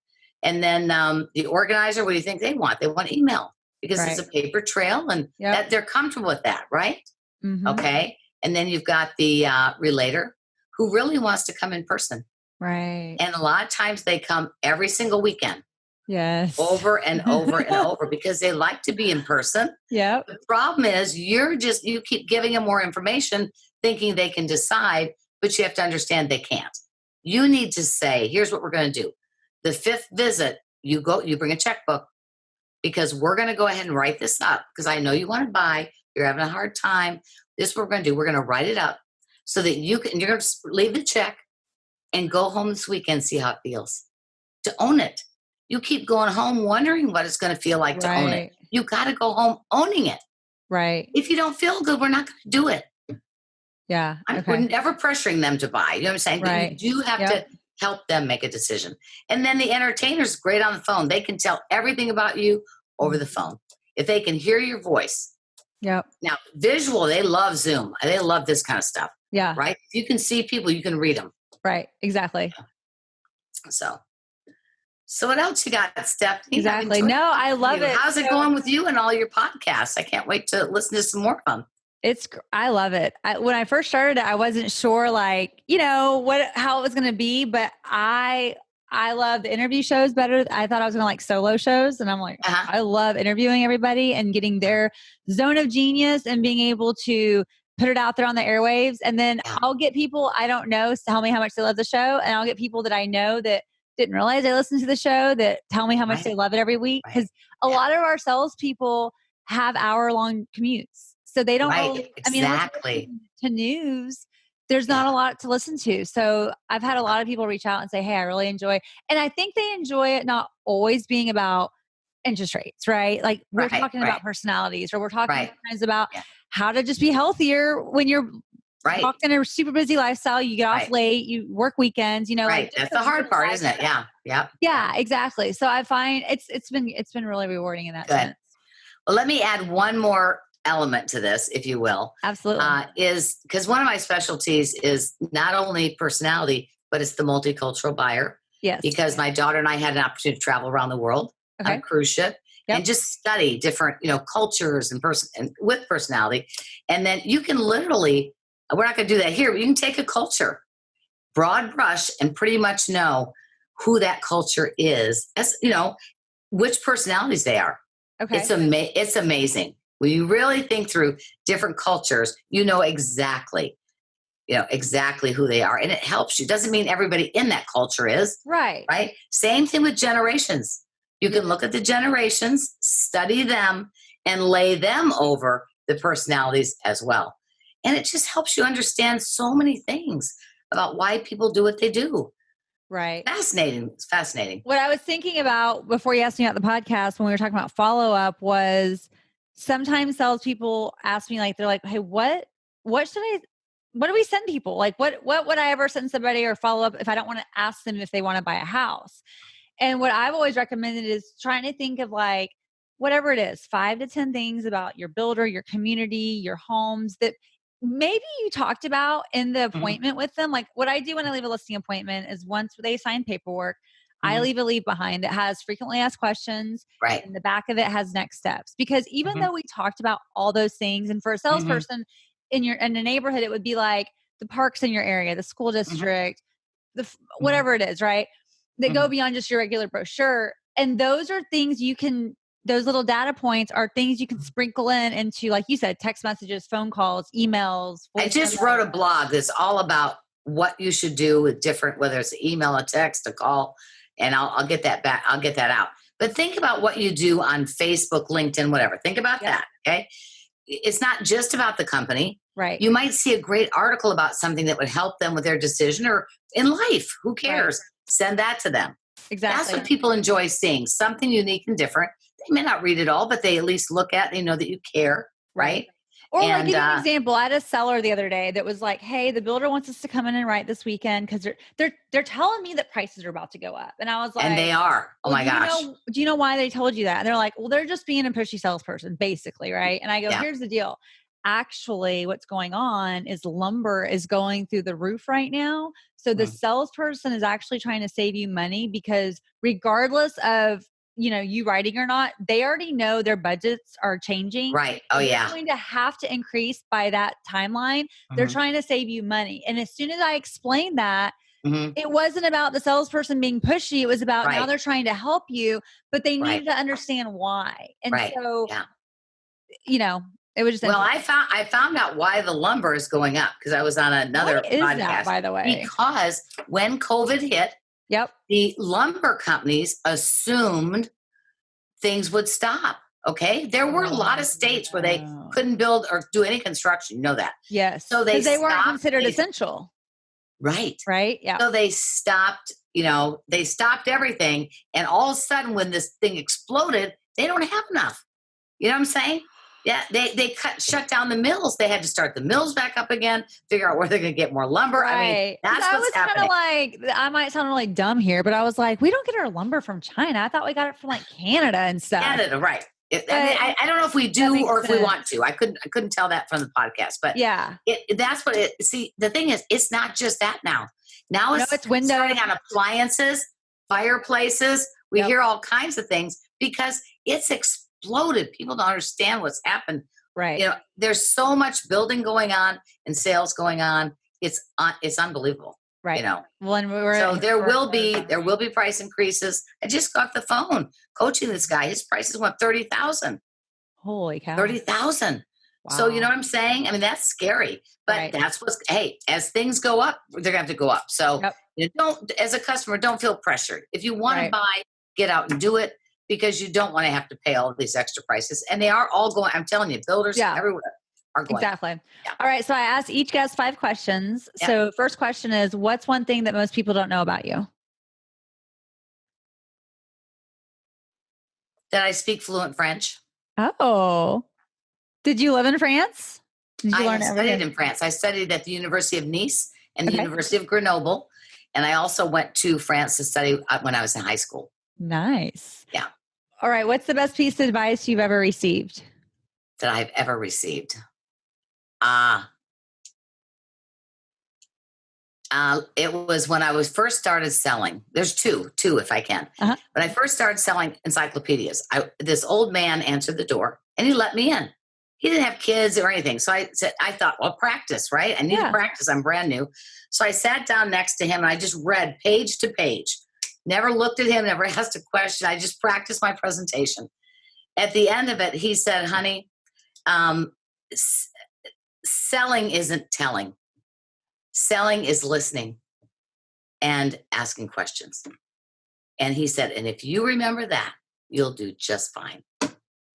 And then the organizer, what do you think they want? They want email, because it's a paper trail, and that they're comfortable with that, right? Mm-hmm. Okay. And then you've got the relator, who really wants to come in person. Right. And a lot of times they come every single weekend. Yes. Over and over and over, because they like to be in person. Yep. The problem is you keep giving them more information thinking they can decide, but you have to understand they can't. You need to say, here's what we're going to do. The 5th visit, you bring a checkbook, because we're going to go ahead and write this up, because I know you want to buy, you're having a hard time. This is what we're going to do. We're going to write it up so that you're going to leave the check and go home this weekend, see how it feels. To own it. You keep going home wondering what it's going to feel like to own it. You got to go home owning it. Right. If you don't feel good, we're not going to do it. Yeah. We're never pressuring them to buy. You know what I'm saying? Right. But you do have to help them make a decision. And then the entertainer's great on the phone. They can tell everything about you over the phone. If they can hear your voice. Yep. Now, visual, they love Zoom. They love this kind of stuff. Yeah. Right? If you can see people, you can read them. Right. Exactly. So what else you got, Stephanie? Exactly. No, I love it. How's it going with you and all your podcasts? I can't wait to listen to some more of them. I love it. When I first started, I wasn't sure, how it was going to be, but I love the interview shows better. I thought I was going to like solo shows, and I'm like, I love interviewing everybody and getting their zone of genius and being able to put it out there on the airwaves. And then I'll get people I don't know tell me how much they love the show, and I'll get people that I know that didn't realize they listened to the show that tell me how much they love it every week. Because a lot of our salespeople have hour-long commutes. So they don't really, exactly. To news, there's not a lot to listen to. So I've had a lot of people reach out and say, hey, I really enjoy. And I think they enjoy it not always being about interest rates, right? Like we're talking about personalities, or we're talking sometimes about how to just be healthier when you're walked in a super busy lifestyle. You get off late, you work weekends, like that's the hard part, isn't it? Yeah, exactly. So I find it's been really rewarding in that sense. Well, let me add one more element to this, if you will. Absolutely. Is because one of my specialties is not only personality, but it's the multicultural buyer. Yes. Because my daughter and I had an opportunity to travel around the world on a cruise ship and just study different, cultures and with personality. And then you can literally, we're not going to do that here, but you can take a culture, broad brush, and pretty much know who that culture is, as which personalities they are. Okay. It's amazing. When you really think through different cultures, exactly who they are. And it helps you. Doesn't mean everybody in that culture is. Right. Same thing with generations. You can look at the generations, study them, and lay them over the personalities as well. And it just helps you understand so many things about why people do what they do. Right. Fascinating. It's fascinating. What I was thinking about before you asked me about the podcast, when we were talking about follow-up, was sometimes salespeople ask me, they're like, hey, what do we send people? What would I ever send somebody or follow up if I don't want to ask them if they want to buy a house? And what I've always recommended is trying to think of whatever it is, 5 to 10 things about your builder, your community, your homes that maybe you talked about in the appointment with them. Like what I do when I leave a listing appointment is once they sign paperwork, I leave a leave behind that has frequently asked questions. Right. And the back of it has next steps. Because even though we talked about all those things, and for a salesperson in the neighborhood, it would be like the parks in your area, the school district, whatever it is, right? That go beyond just your regular brochure. And those are things those little data points are things you can sprinkle into, like you said, text messages, phone calls, emails. I just wrote a blog that's all about what you should do with different, whether it's an email, a text, a call, and I'll get that back. I'll get that out. But think about what you do on Facebook, LinkedIn, whatever. Think about that. Okay. it's not just about the company. Right. You might see a great article about something that would help them with their decision or in life. Who cares? Right. Send that to them. Exactly. That's what people enjoy seeing, something unique and different. They may not read it all, but they at least look at it. They know that you care, right? Or like, give you an example. I had a seller the other day that was like, "Hey, the builder wants us to come in and write this weekend because they're telling me that prices are about to go up." And I was like, "And they are. Oh my gosh! Do you know why they told you that?" And they're like, "Well, they're just being a pushy salesperson, basically, right?" And I go, "Here's the deal. Actually, what's going on is lumber is going through the roof right now. So the salesperson is actually trying to save you money because regardless of you writing or not, they already know their budgets are changing. Right. Oh, yeah. They're going to have to increase by that timeline. They're trying to save you money." And as soon as I explained that, it wasn't about the salesperson being pushy. It was about now they're trying to help you, but they needed to understand why. And so, it was just I found out why the lumber is going up because I was on another podcast. That, by the way? Because when COVID hit, the lumber companies assumed things would stop. Okay. There were a lot of states where they couldn't build or do any construction. You know that. Yes. So they weren't considered essential. Right. Right. Yeah. So they stopped, they stopped everything. And all of a sudden when this thing exploded, they don't have enough. You know what I'm saying? Yeah, they shut down the mills. They had to start the mills back up again, figure out where they're going to get more lumber. Right. I mean, that's what's happening. I might sound really dumb here, but I was like, we don't get our lumber from China. I thought we got it from like Canada and stuff. Canada, right. I don't know if we do or if we want to. I couldn't tell that from the podcast, but that's what it. See, the thing is, it's not just that now. Now it's windows, starting on appliances, fireplaces. We hear all kinds of things because it's exploded. People don't understand what's happened. Right. There's so much building going on and sales going on. It's unbelievable. Right. So there will be price increases. I just got the phone coaching this guy. His prices went 30,000. Holy cow. 30,000. Wow. So you know what I'm saying? I mean, that's scary, but that's as things go up, they're gonna have to go up. So as a customer, don't feel pressured. If you want to buy, get out and do it because you don't want to have to pay all of these extra prices. And they are all going, I'm telling you, builders everywhere. Exactly. Yeah. All right. So I asked each guest 5 questions. Yeah. So first question is, what's one thing that most people don't know about you? That I speak fluent French. Oh, did you live in France? I studied in France. I studied at the University of Nice and the University of Grenoble. And I also went to France to study when I was in high school. Nice. Yeah. All right. What's the best piece of advice you've ever received? That I've ever received? It was when I first started selling. There's two if I can. When I first started selling encyclopedias, this old man answered the door and he let me in. He didn't have kids or anything. So I thought, well, practice, right? I need to practice. I'm brand new. So I sat down next to him and I just read page to page. Never looked at him, never asked a question. I just practiced my presentation. At the end of it, he said, honey, selling isn't telling. Selling is listening and asking questions. And he said, and if you remember that, you'll do just fine.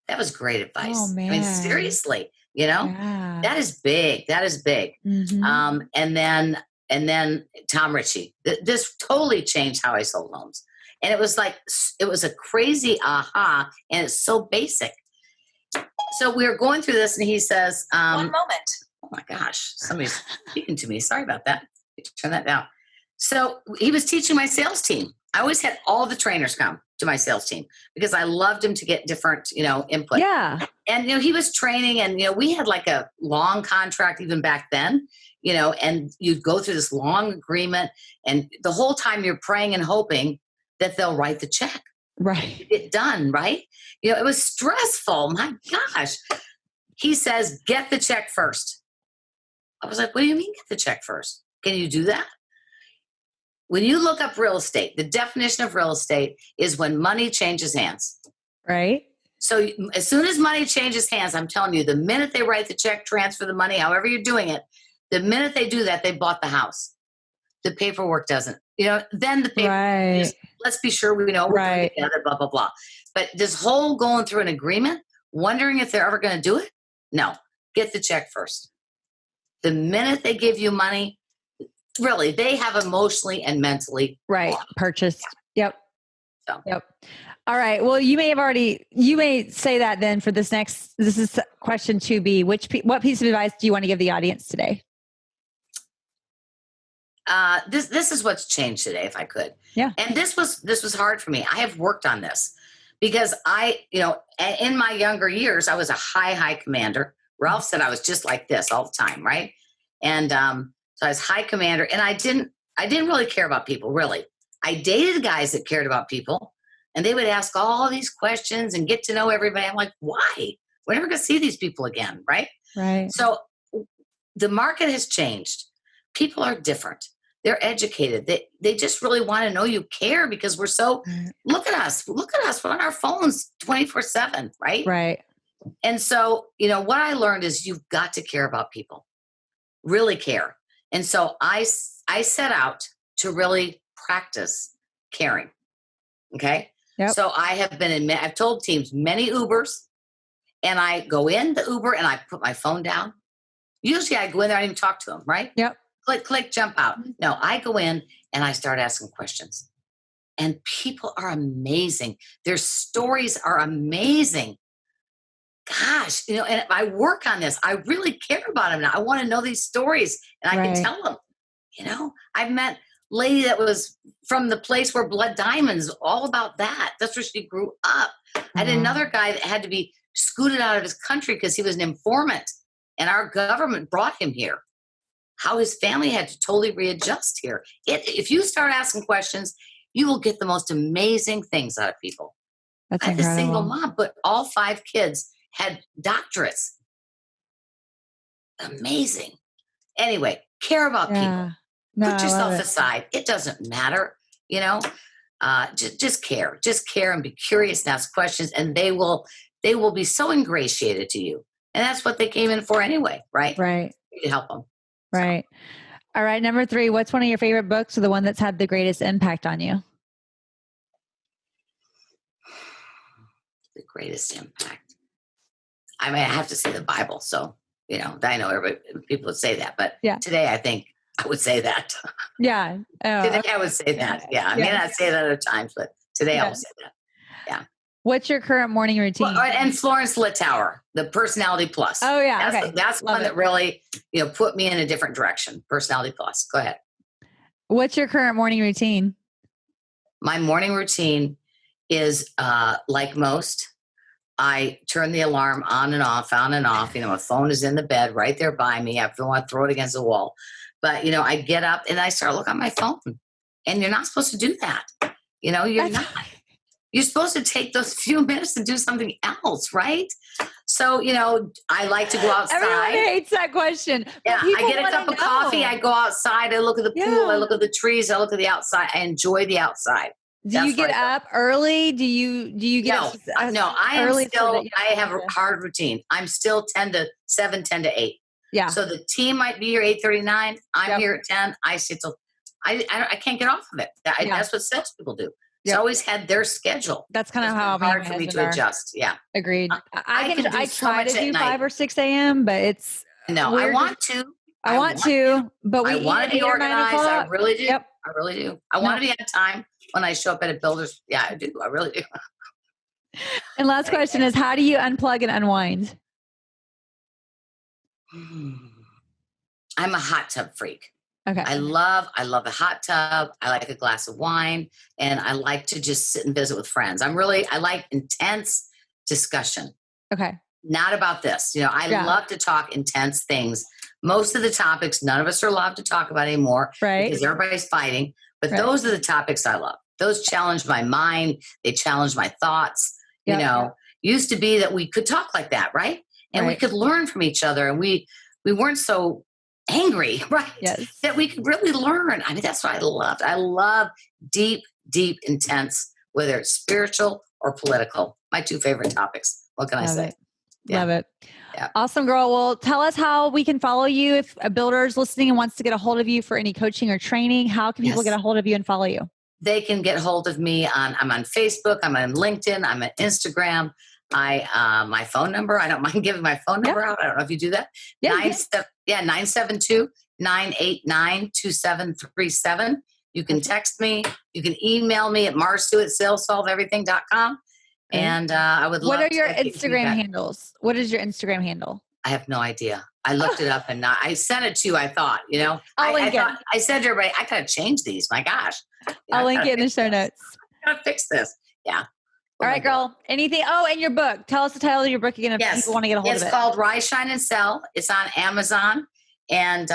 That was great advice. Oh, man. I mean, seriously, that is big. That is big. Mm-hmm. And then Tom Ritchie, this totally changed how I sold homes. And it was a crazy aha. And it's so basic. So we were going through this and he says, one moment. Oh my gosh, somebody's speaking to me. Sorry about that. Turn that down. So he was teaching my sales team. I always had all the trainers come to my sales team because I loved him to get different, input. Yeah. And, he was training and, we had like a long contract even back then, and you'd go through this long agreement and the whole time you're praying and hoping that they'll write the check. Right. Get done. Right. It was stressful. My gosh. He says, get the check first. I was like, what do you mean get the check first? Can you do that? When you look up real estate, the definition of real estate is when money changes hands. Right. So as soon as money changes hands, I'm telling you, the minute they write the check, transfer the money, however you're doing it, the minute they do that, they bought the house. The paperwork doesn't. Then the paperwork is, let's be sure we know we're doing it together, blah, blah, blah. But this whole going through an agreement, wondering if they're ever going to do it, No, get the check first. The minute they give you money, really, they have emotionally and mentally purchased. Yep. So. Yep. All right. Well, you may say that then for this is question 2B. What piece of advice do you want to give the audience today? This is what's changed today, if I could. Yeah. And this was hard for me. I have worked on this because in my younger years, I was a high commander. Ralph said I was just like this all the time. Right. And, so I was high commander, and I didn't really care about people. Really. I dated guys that cared about people, and they would ask all these questions and get to know everybody. I'm like, why? We're never going to see these people again. Right. Right. So the market has changed. People are different. They're educated. They just really want to know you care because we're so, look at us. We're on our phones 24/7, right? Right. And so, what I learned is you've got to care about people, really care. And so I set out to really practice caring. Okay. Yep. So I've told teams many Ubers, and I go in the Uber and I put my phone down. Usually I go in there, I don't even talk to them, right? Yep. Click, jump out. No, I go in and I start asking questions. And people are amazing. Their stories are amazing. Gosh, and I work on this. I really care about them now. I want to know these stories, and I can tell them. I've met a lady that was from the place where Blood Diamonds, all about that. That's where she grew up. I had another guy that had to be scooted out of his country because he was an informant, and our government brought him here. How his family had to totally readjust here. If you start asking questions, you will get the most amazing things out of people. That's I had incredible. a single mom, but all 5 kids had doctorates. Amazing. Anyway, care about people. No, put yourself aside. It doesn't matter, just care. Just care and be curious and ask questions, and they will be so ingratiated to you. And that's what they came in for anyway, right? Right. You can help them. Right. All right. Number 3, what's one of your favorite books or the one that's had the greatest impact on you? The greatest impact. I mean, I have to say the Bible. So, I know people would say that, but today I think I would say that. Yeah. Today I would say that. Yeah. I may not say that other times, but today I will say that. Yeah. What's your current morning routine? And Florence Littauer, the Personality Plus. Oh yeah. That's one that really, put me in a different direction. Personality Plus. Go ahead. What's your current morning routine? My morning routine is like most. I turn the alarm on and off. My phone is in the bed right there by me. I don't want to throw it against the wall. But, I get up and I start looking at my phone. And you're not supposed to do that. You're not. You're supposed to take those few minutes to do something else, right? So, I like to go outside. Everyone hates that question. Yeah, I get a cup of coffee. I go outside. I look at the pool. I look at the trees. I look at the outside. I enjoy the outside. Do you get up early? Do you get up? No, I have a hard routine. I'm still 10 to 7, 10 to 8. Yeah. So the team might be here 8:39. I'm here at 10. I sit till I can't get off of it. That's what salespeople do. It's always had their schedule. That's kind of how hard for me to adjust. Yeah. Agreed. I try to do 5 or 6 a.m., but it's I want to. I want to, but I want to be organized. I really do. Yep. I really do. I want to be on time when I show up at a builder's. Yeah, I do. I really do. And last question is, how do you unplug and unwind? I'm a hot tub freak. Okay. I love the hot tub. I like a glass of wine, and I like to just sit and visit with friends. I like intense discussion. Okay. Not about this. I love to talk intense things. Most of the topics, none of us are allowed to talk about anymore, right? Because everybody's fighting. But those are the topics I love. Those challenge my mind. They challenge my thoughts. Used to be that we could talk like that, right? And we could learn from each other, and we weren't so angry, right? Yes. That we could really learn. I mean, that's what I loved. I love deep, intense, whether it's spiritual or political. My 2 favorite topics. What can I say? Love it. Yeah. Awesome, girl. Well, tell us how we can follow you. If a builder is listening and wants to get a hold of you for any coaching or training, how can people get a hold of you and follow you? They can get hold of me I'm on Facebook. I'm on LinkedIn. I'm on Instagram. my phone number. I don't mind giving my phone number out. I don't know if you do that. Yeah. 972-989-2737. You can text me. You can email me at marsue@salessolveeverything.com. And I would love to. What are your Instagram handles? What is your Instagram handle? I have no idea. I looked it up and I sent it to you. I thought, I said to everybody, I gotta change these. My gosh. I'll link it in the show notes. I gotta fix this. Yeah. All right, girl. Anything? Oh, and your book. Tell us the title of your book again if people want to get a hold of it. It's called Rise, Shine, and Sell. It's on Amazon. And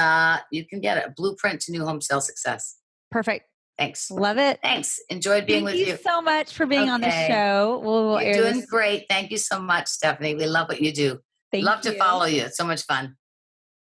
you can get a blueprint to new home sales success. Perfect. Thanks. Love it. Thanks. Enjoyed being with you. Thank you so much for being on the show. You're doing great. Thank you so much, Stephanie. We love what you do. Love to follow you. It's so much fun.